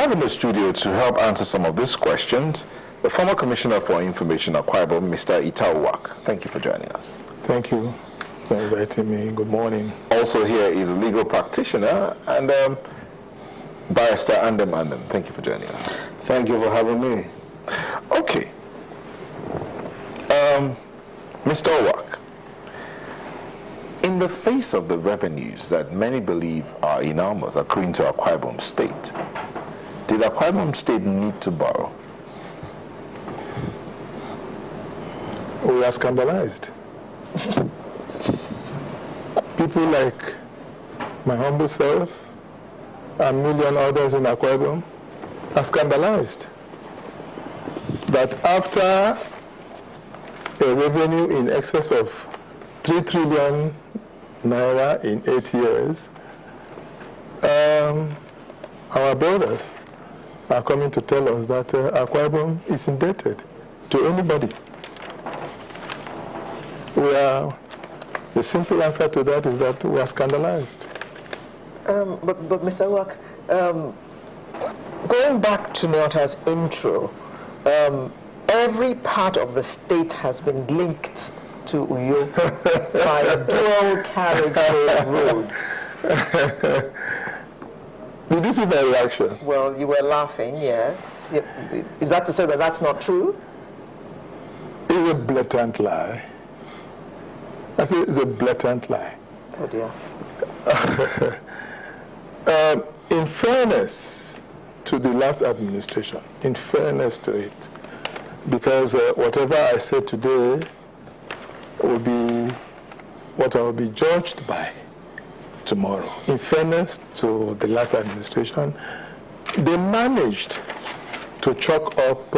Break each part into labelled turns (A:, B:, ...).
A: have in the studio to help answer some of these questions the former Commissioner for Information, Akwa Ibom, Mr. Ita Uwak. Thank you for joining us.
B: Thank you for inviting me. Good morning.
A: Also here is a legal practitioner and Barrister Andem Andem. Thank you for joining us.
B: Thank you for having me.
A: Okay. Mr. Uwak, in the face of the revenues that many believe are enormous accruing to Akwa Ibom State, did Akwa Ibom State need to borrow?
B: We are scandalized. People like my humble self and million others in Akwa Ibom are scandalized that after a revenue in excess of 3 trillion Naira in 8 years, our brothers are coming to tell us that Akwa Ibom is indebted to anybody. The simple answer to that is that we are scandalized.
C: But Mr. Uwak, going back to Nyota's intro, every part of the state has been linked to Uyo by dual carriageway roads.
B: Did you see my reaction?
C: Well, you were laughing, yes. Is that to say that that's not true?
B: It's a blatant lie. I say it's a blatant lie.
C: Oh dear.
B: In fairness to the last administration, in fairness to it, because whatever I say today will be what I will be judged by tomorrow. In fairness to the last administration, they managed to chalk up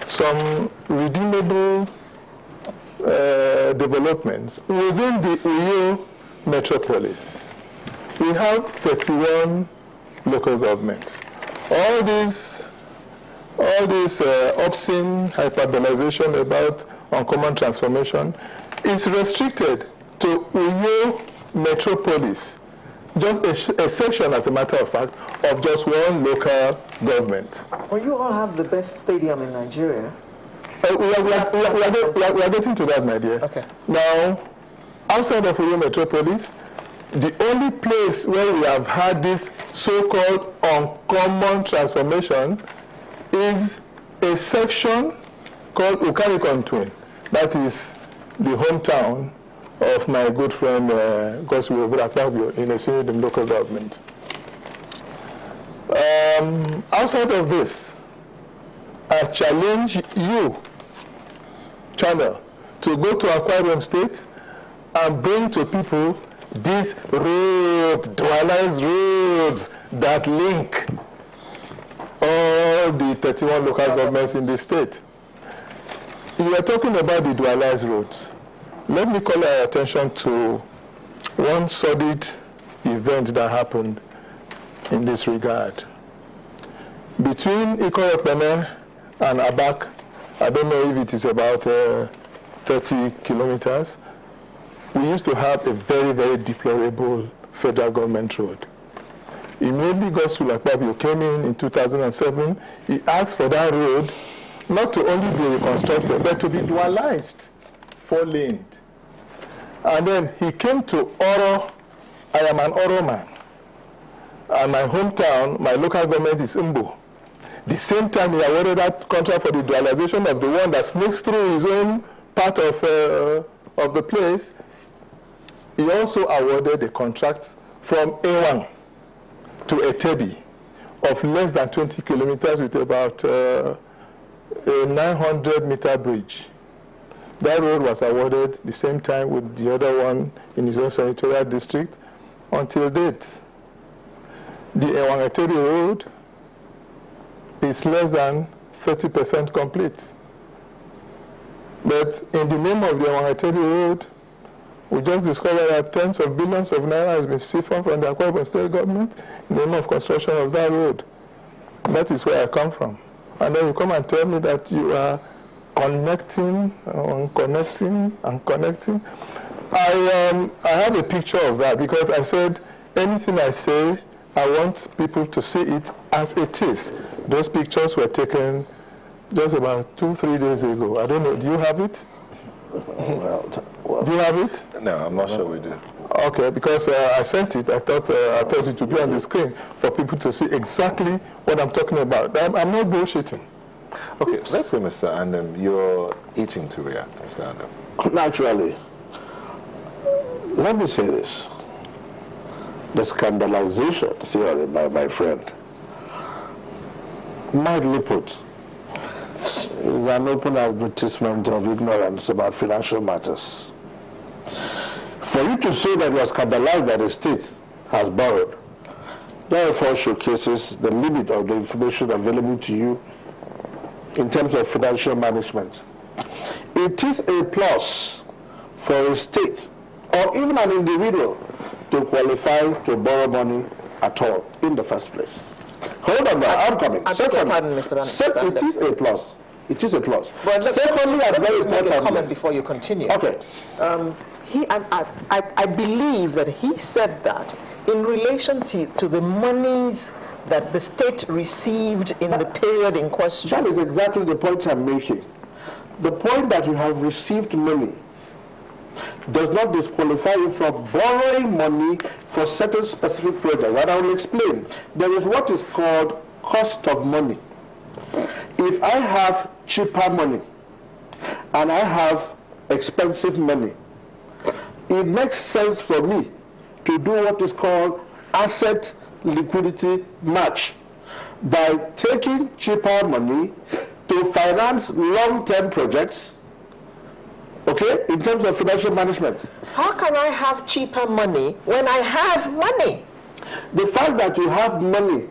B: some redeemable developments within the Uyo metropolis. We have 31 local governments. All this obscene hyperbolization about uncommon transformation is restricted to Uyo metropolis, just a section, as a matter of fact, of just one local government.
C: Well, you all have the best stadium in Nigeria.
B: We are getting to that, my dear.
C: Okay.
B: Now, outside of Uyo metropolis, the only place where we have had this so-called uncommon transformation is a section called Ukarikon Twin. That is the hometown of my good friend Goswe Obrakabio in a senior local government. Outside of this, I challenge you, channel, to go to Akwa Ibom State and bring to people these roads, dualized roads that link all the 31 local governments in the state. You are talking about the dualized roads. Let me call our attention to one sordid event that happened in this regard. Between Ikoropene and Abak, I don't know if it is about 30 kilometers, we used to have a very, very deplorable federal government road. Immediately Godswill Akpabio came in 2007, he asked for that road not to only be reconstructed, but to be dualized, 4-laned. And then he came to Oro. I am an Oro man. And my hometown, my local government is Mbo. The same time he awarded that contract for the dualization of the one that sneaks through his own part of the place, he also awarded a contract from A1 to Etebi of less than 20 kilometers with about a 900-meter bridge. That road was awarded the same time with the other one in his own senatorial district until date. The A1 road is less than 30% complete. But in the name of the A1 road, we just discovered that tens of billions of naira has been siphoned from the Akwa Ibom State government in the name of construction of that road. That is where I come from. And then you come and tell me that you are connecting, and connecting. I have a picture of that because I said anything I say, I want people to see it as it is, those pictures were taken just about 2-3 days ago. I don't know, do you have it?
D: Well,
B: do you have it?
A: No, I'm not sure we do.
B: Okay, because I sent it. I thought it would be on the screen for people to see exactly what I'm talking about. I'm not bullshitting.
A: Okay, let's say, Mr. Andem, you're itching to react, Mr. Andem.
D: Naturally, let me say this. The scandalization theory by my friend, mildly put, is an open advertisement of ignorance about financial matters. For you to say that you are scandalized that the state has borrowed, therefore showcases the limit of the information available to you in terms of financial management. It is a plus for a state or even an individual to qualify to borrow money at all in the first place. Hold on now, I'm coming.
C: Second, Mr. Andem.
D: It is a plus. It is a plus.
C: But
D: secondly,
C: let me make a
D: important
C: comment before you continue.
D: Okay.
C: I believe that he said that in relation to the monies that the state received in the period in question.
D: That is exactly the point I'm making. The point that you have received money does not disqualify you from borrowing money for certain specific projects. And I will explain. There is what is called cost of money. If I have cheaper money and I have expensive money, it makes sense for me to do what is called asset liquidity match by taking cheaper money to finance long-term projects, okay, in terms of financial management.
C: How can I have cheaper money when I have money?
D: The fact that you have money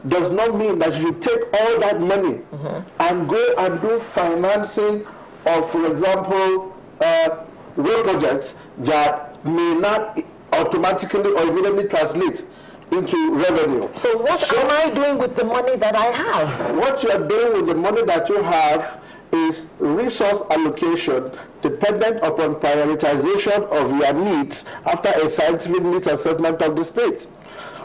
D: does not mean that you take all that money and go and do financing of, for example, road projects that may not automatically or immediately translate into revenue.
C: So what am I doing with the money that I have?
D: What you are doing with the money that you have is resource allocation dependent upon prioritization of your needs after a scientific needs assessment of the state.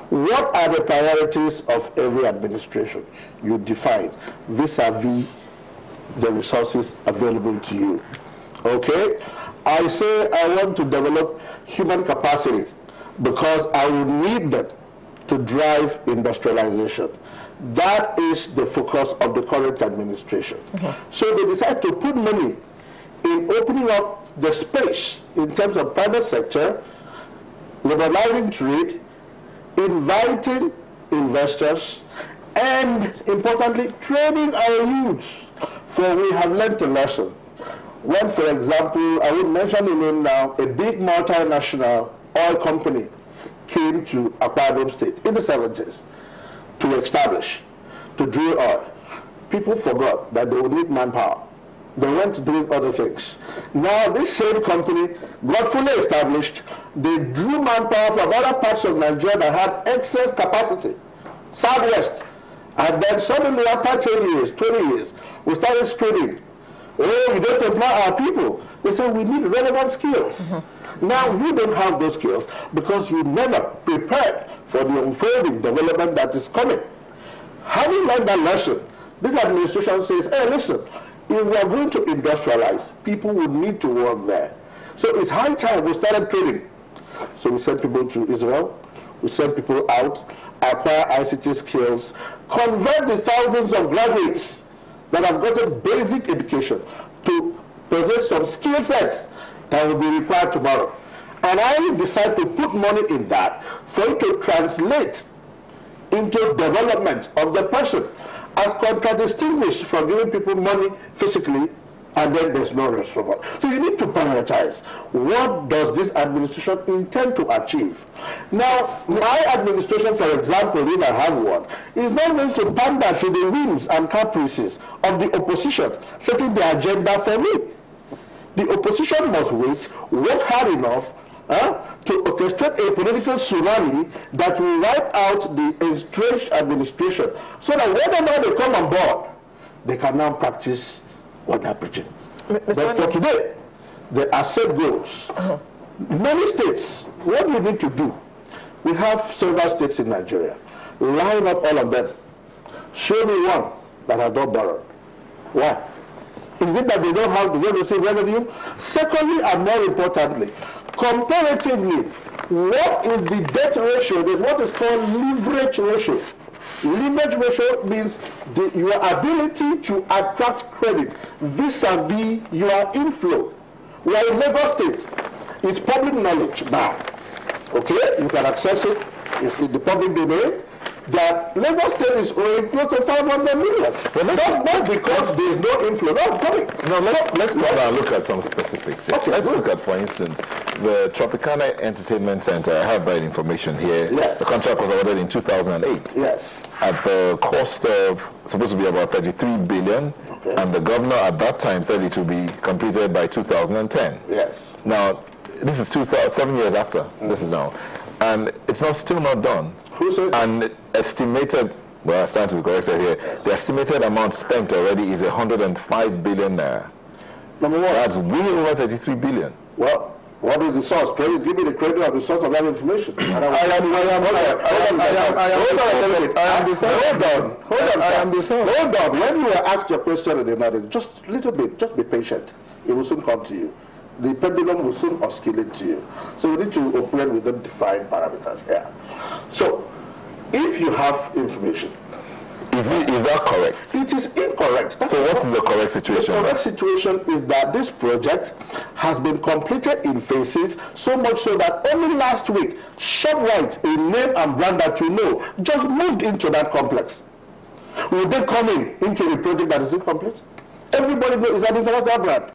D: What are the priorities of every administration? You define vis-a-vis the resources available to you. Okay? I say I want to develop human capacity because I will need them to drive industrialization. That is the focus of the current administration. So they decide to put money in opening up the space in terms of private sector, liberalizing trade, inviting investors, and importantly, training our youth. For we have learned a lesson. When, for example, I will mention the name now, a big multinational oil company came to Akwa Ibom State in the 70s to establish, to drill oil. People forgot that they would need manpower. They went doing other things. Now this same company got fully established. They drew manpower from other parts of Nigeria that had excess capacity, Southwest. And then suddenly after 10 years, 20 years, we started screaming, oh, we don't employ our people. They said we need relevant skills. Now you don't have those skills because you never prepared for the unfolding development that is coming. Having learned that lesson, this administration says, hey, listen, if we are going to industrialize, people will need to work there. So it's high time we started training. So we send people to Israel, we send people out, acquire ICT skills, convert the thousands of graduates that have gotten basic education to possess some skill sets that will be required tomorrow. And I decide to put money in that for it to translate into development of the person, as contradistinguished from giving people money physically and then there's no rest for all. So you need to prioritize. What does this administration intend to achieve? Now, my administration, for example, if I have one, is not going to pander to the whims and caprices of the opposition setting the agenda for me. The opposition must wait, work hard enough to orchestrate a political tsunami that will wipe out the estranged administration so that whenever they come on board, they can now practice what they're preaching. But for today, the asset goes. Many states, what we need to do, we have several states in Nigeria. line up all of them. Show me one that has not borrowed. Why? Is it that they don't receive revenue? Secondly, and more importantly, comparatively, what is the debt ratio? There's what is called leverage ratio. Leverage ratio means your ability to attract credit vis-a-vis your inflow. We are in Lagos State. It's public knowledge now. Okay? You can access it. It's in the public domain. That Lagos State is owing close to 500 million. Well, not because there is no inflow.
A: Let's go and look at some specifics. Okay, let's look at, for instance, the Tropicana Entertainment Center. I have that information here.
D: Yes.
A: The contract was awarded in 2008.
D: Yes.
A: At the cost of supposed to be about 33 billion, okay. And the governor at that time said it would be completed by 2010.
D: Yes.
A: Now, this is 7 years after. This is now. And it's still not done.
D: Who says?
A: And estimated, well, I stand to be corrected here, the estimated amount spent already is 105 billion naira.
D: Number one.
A: That's way over 33 billion.
D: Well, what is the source? Can you give me the credit of the source of that information? I am the source. Hold on. When you were asked your question in the morning, just a little bit, just be patient. It will soon come to you. The pendulum will soon oscillate to you. So we need to operate within defined parameters here. So, if you have information,
A: is that correct?
D: It is incorrect.
A: So what is the correct situation?
D: The correct situation is that this project has been completed in phases, so much so that only last week, ShopRite, a name and brand that you know, just moved into that complex. Will they come into a project that is incomplete? Everybody knows it's an international brand.